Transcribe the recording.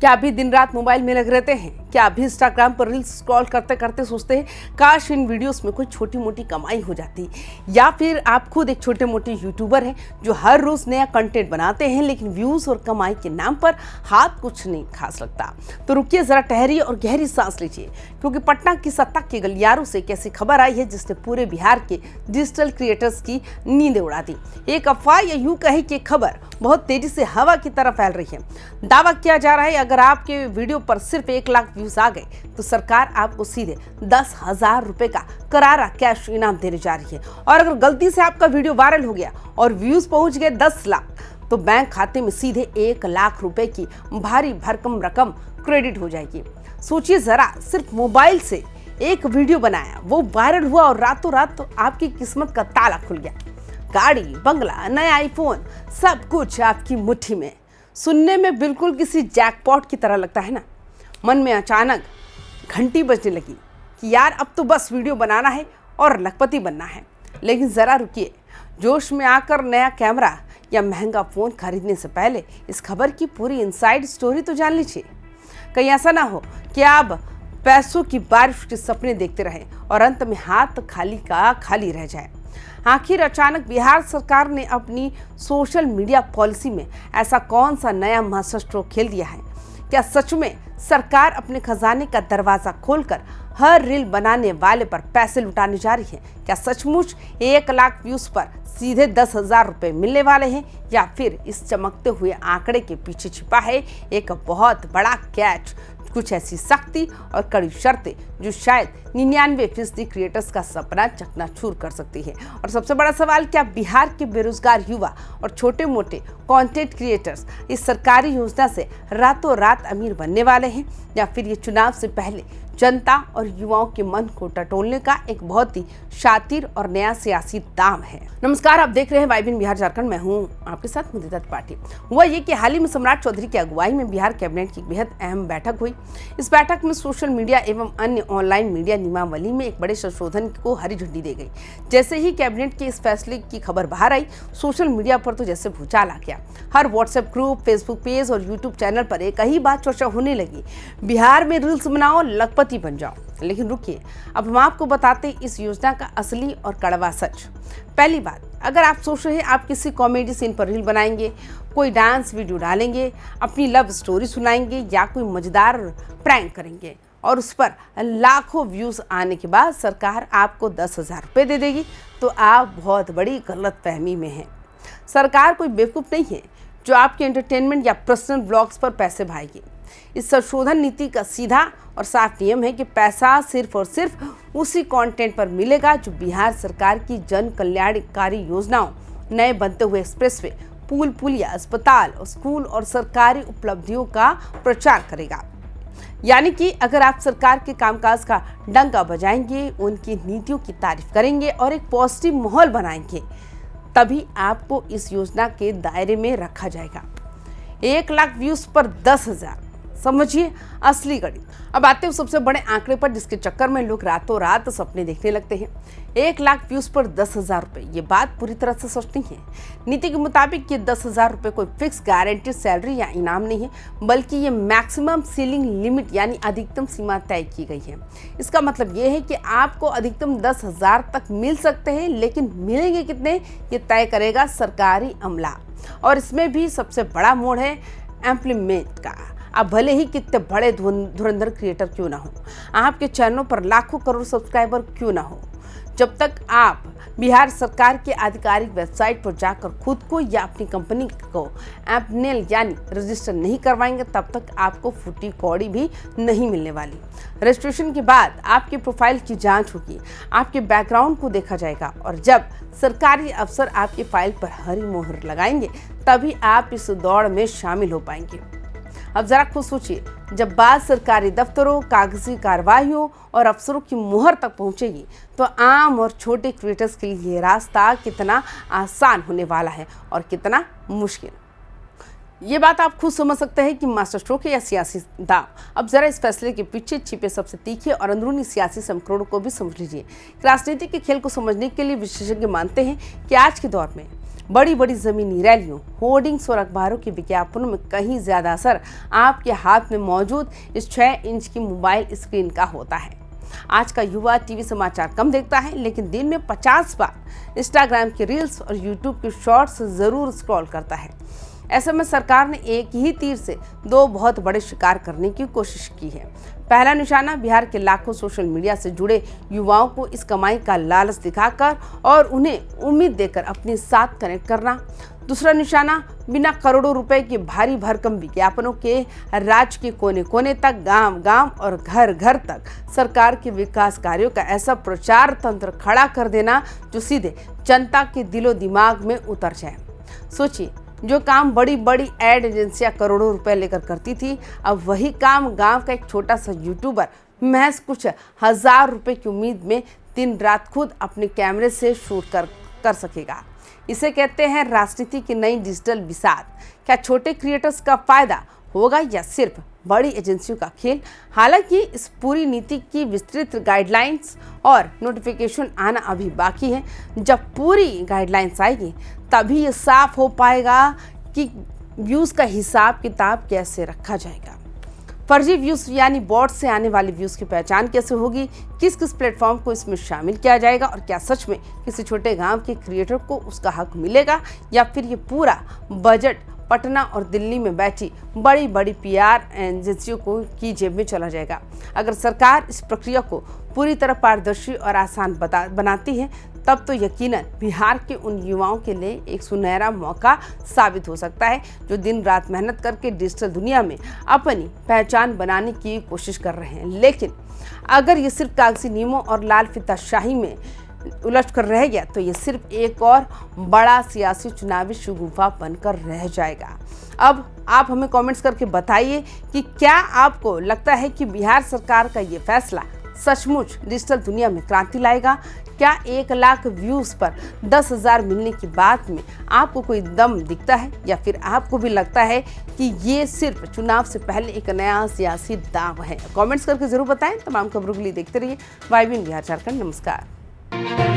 क्या अभी दिन रात मोबाइल में लगे रहते हैं? क्या अभी इंस्टाग्राम पर रील्स स्क्रॉल करते करते सोचते हैं काश इन वीडियोस में कोई छोटी मोटी कमाई हो जाती? या फिर आप खुद एक छोटे मोटे यूट्यूबर हैं जो हर रोज नया कंटेंट बनाते हैं लेकिन व्यूज और कमाई के नाम पर हाथ कुछ नहीं खास लगता? तो रुकिए, जरा ठहरिए और गहरी सांस लीजिए, क्योंकि पटना की सत्ता के गलियारों से एक ऐसी खबर आई है जिसने पूरे बिहार के डिजिटल क्रिएटर्स की नींदें उड़ा दी। एक अफवाह या यूं कहे कि खबर बहुत तेजी से हवा की तरह फैल रही है। दावा किया जा रहा है अगर आपके वीडियो पर सिर्फ 1 लाख व्यूज आ गए तो सरकार आपको सीधे 10,000 रुपए का करारा कैश इनाम देने जा रही है। और अगर गलती से आपका वीडियो वायरल हो गया और व्यूज पहुंच गए 10 लाख तो बैंक खाते में सीधे 1 लाख रुपए की भारी भरकम रकम क्रेडिट हो जाएगी। सोचिए जरा, सिर्फ मोबाइल से एक वीडियो बनाया, वो वायरल हुआ और रातों रात तो आपकी किस्मत का ताला खुल गया। गाड़ी, बंगला, नया आईफोन, सब कुछ आपकी मुट्ठी में। सुनने में बिल्कुल किसी जैकपॉट की तरह लगता है ना? मन में अचानक घंटी बजने लगी कि यार अब तो बस वीडियो बनाना है और लखपति बनना है। लेकिन ज़रा रुकिए, जोश में आकर नया कैमरा या महंगा फ़ोन खरीदने से पहले इस खबर की पूरी इनसाइड स्टोरी तो जान लीजिए। कहीं ऐसा ना हो कि आप पैसों की बारिश के सपने देखते रहें और अंत में हाथ खाली का खाली रह जाए। आखिर अचानक बिहार सरकार ने अपनी सोशल मीडिया पॉलिसी में ऐसा कौन सा नया मास्टर स्ट्रोक खेल दिया है? क्या सच में सरकार अपने खजाने का दरवाजा खोलकर हर रील बनाने वाले पर पैसे लुटाने जा रही है? क्या सचमुच 1 लाख व्यूज पर सीधे 10,000 रुपए मिलने वाले हैं? या फिर इस चमकते हुए आंकड़े के पीछे छिपा है एक बहुत बड़ा कैच, कुछ ऐसी सख्ती और कड़ी शर्तें जो शायद 99% क्रिएटर्स का सपना चकनाचूर कर सकती है? और सबसे बड़ा सवाल, क्या बिहार के बेरोजगार युवा और छोटे मोटे कंटेंट क्रिएटर्स इस सरकारी योजना से रातों रात अमीर बनने वाले हैं? या फिर ये चुनाव से पहले जनता और युवाओं के मन को टटोलने का एक बहुत ही शातिर और नया सियासी दाम है? नमस्कार, आप देख रहे हैं वाइबिन बिहार झारखंड। मैं हूं आपके साथ मुदिता त्रिपाठी। हुआ ये कि हाल ही में सम्राट चौधरी की अगुवाई में बिहार कैबिनेट की बेहद अहम बैठक हुई। इस बैठक में सोशल मीडिया एवं अन्य ऑनलाइन मीडिया नियमावली में एक बड़े संशोधन को हरी झंडी दी गई। जैसे ही कैबिनेट के इस फैसले की खबर बाहर आई, सोशल मीडिया पर तो जैसे भूचाल आ गया। हर व्हाट्सएप ग्रुप, फेसबुक पेज और यूट्यूब चैनल पर एक ही बात चर्चा होने लगी, बिहार में रील्स बनाओ, लखपति बन जाओ। लेकिन रुकिए, अब हम आपको बताते हैं इस योजना का असली और कड़वा सच। पहली बात, अगर आप सोच रहे हैं आप किसी कॉमेडी सीन पर रील बनाएंगे, कोई डांस वीडियो डालेंगे, अपनी लव स्टोरी सुनाएंगे या कोई मजेदार प्रैंक करेंगे और उस पर लाखों व्यूज आने के बाद सरकार आपको 10,000 रुपये दे देगी, तो आप बहुत बड़ी गलतफहमी में हैं। सरकार कोई बेवकूफ़ नहीं है जो आपके एंटरटेनमेंट या पर्सनल ब्लॉग्स पर पैसे भाएगी। इस संशोधन नीति का सीधा और साफ नियम है कि पैसा सिर्फ और सिर्फ उसी कंटेंट पर मिलेगा जो बिहार सरकार की जन कल्याणकारी योजनाओं, नए बनते हुए एक्सप्रेसवे, पुल पुलिया, अस्पताल और स्कूल और सरकारी उपलब्धियों का प्रचार करेगा। यानी कि अगर आप सरकार के कामकाज का डंका बजाएंगे, उनकी नीतियों की तारीफ करेंगे और एक पॉजिटिव माहौल बनाएंगे, तभी आपको इस योजना के दायरे में रखा जाएगा। 1 लाख व्यूज पर 10,000, समझिए असली गणित। अब आते हैं सबसे बड़े आंकड़े पर जिसके चक्कर में लोग रातों रात सपने देखने लगते हैं। 1 लाख व्यूज पर 10,000 रुपये, ये बात पूरी तरह से सच नहीं है। नीति के मुताबिक ये 10,000 रुपये कोई फिक्स गारंटीड सैलरी या इनाम नहीं है, बल्कि ये मैक्सिमम सीलिंग लिमिट यानी अधिकतम सीमा तय की गई है। इसका मतलब ये है कि आपको अधिकतम 10,000 तक मिल सकते हैं, लेकिन मिलेंगे कितने ये तय करेगा सरकारी अमला। और इसमें भी सबसे बड़ा मोड़ है एम्प्लॉयमेंट का। आप भले ही कितने बड़े धुरंधर क्रिएटर क्यों ना हो, आपके चैनलों पर लाखों करोड़ सब्सक्राइबर क्यों ना हो, जब तक आप बिहार सरकार के आधिकारिक वेबसाइट पर जाकर खुद को या अपनी कंपनी को एपनेल यानी रजिस्टर नहीं करवाएंगे, तब तक आपको फूटी कौड़ी भी नहीं मिलने वाली। रजिस्ट्रेशन के बाद आपके प्रोफाइल की जांच होगी, आपके बैकग्राउंड को देखा जाएगा और जब सरकारी अफसर आपकी फाइल पर हरी मोहर लगाएंगे, तभी आप इस दौड़ में शामिल हो पाएंगे। अब जरा खुद सोचिए, जब बात सरकारी दफ्तरों, कागजी कार्रवाइयों और अफसरों की मुहर तक पहुंचेगी, तो आम और छोटे क्रिएटर्स के लिए रास्ता कितना आसान होने वाला है और कितना मुश्किल। ये बात आप खुद समझ सकते हैं कि मास्टर स्ट्रोक है या सियासी दांव। अब जरा इस फैसले के पीछे छिपे सबसे तीखे और अंदरूनी सियासी समीकरणों को भी समझ लीजिए। राजनीति के खेल को समझने के लिए विशेषज्ञ मानते हैं कि आज के दौर में बड़ी बड़ी जमीनी रैलियों, होर्डिंग्स और अखबारों के विज्ञापनों में कहीं ज्यादा असर आपके हाथ में मौजूद इस 6 इंच की मोबाइल स्क्रीन का होता है। आज का युवा टीवी समाचार कम देखता है, लेकिन दिन में 50 बार इंस्टाग्राम के रील्स और यूट्यूब के शॉर्ट्स जरूर स्क्रॉल करता है। ऐसे में सरकार ने एक ही तीर से 2 बहुत बड़े शिकार करने की कोशिश की है। पहला निशाना बिहार के लाखों सोशल मीडिया से जुड़े युवाओं को इस कमाई का लालच दिखाकर और उन्हें उम्मीद देकर अपने साथ कनेक्ट करना। दूसरा निशाना बिना करोड़ों रुपए के भारी भरकम विज्ञापनों के राज्य के कोने कोने तक, गांव गांव और घर घर तक सरकार के विकास कार्यों का ऐसा प्रचार तंत्र खड़ा कर देना जो सीधे जनता के दिलो दिमाग में उतर जाए। सोचिए, जो काम बड़ी बड़ी एड एजेंसियां करोड़ों रुपए लेकर करती थी, अब वही काम गांव का एक छोटा सा यूट्यूबर महज कुछ 1000 रुपए की उम्मीद में दिन रात खुद अपने कैमरे से शूट कर सकेगा। इसे कहते हैं राजनीति की नई डिजिटल बिसात। क्या छोटे क्रिएटर्स का फायदा होगा या सिर्फ बड़ी एजेंसियों का खेल? हालांकि इस पूरी नीति की विस्तृत गाइडलाइंस और नोटिफिकेशन आना अभी बाकी है। जब पूरी गाइडलाइंस आएगी तभी ये साफ हो पाएगा कि व्यूज़ का हिसाब किताब कैसे रखा जाएगा। फर्जी व्यूज़ यानी बॉट से आने वाले व्यूज़ की पहचान कैसे होगी, किस किस प्लेटफॉर्म को इसमें शामिल किया जाएगा और क्या सच में किसी छोटे गांव के क्रिएटर को उसका हक मिलेगा या फिर ये पूरा बजट पटना और दिल्ली में बैठी बड़ी बड़ी PR एजेंसियों को की जेब में चला जाएगा। अगर सरकार इस प्रक्रिया को पूरी तरह पारदर्शी और आसान बनाती है तब तो यकीनन बिहार के उन युवाओं के लिए एक सुनहरा मौका साबित हो सकता है जो दिन रात मेहनत करके डिजिटल दुनिया में अपनी पहचान बनाने की कोशिश कर रहे हैं। लेकिन अगर ये सिर्फ कागजी नियमों और लाल फीताशाही में उलझ कर रह गया तो ये सिर्फ एक और बड़ा सियासी चुनावी शगुफा बनकर रह जाएगा। अब आप हमें कमेंट्स करके बताइए कि क्या आपको लगता है कि बिहार सरकार का ये फैसला सचमुच डिजिटल दुनिया में क्रांति लाएगा? क्या 1 लाख व्यूज़ पर 10,000 मिलने की बात में आपको कोई दम दिखता है या फिर आपको भी लगता है कि ये सिर्फ चुनाव से पहले एक नया सियासी दांव है? कमेंट्स करके जरूर बताएं। तमाम खबरों के लिए देखते रहिए YBN बिहार झारखंड। नमस्कार।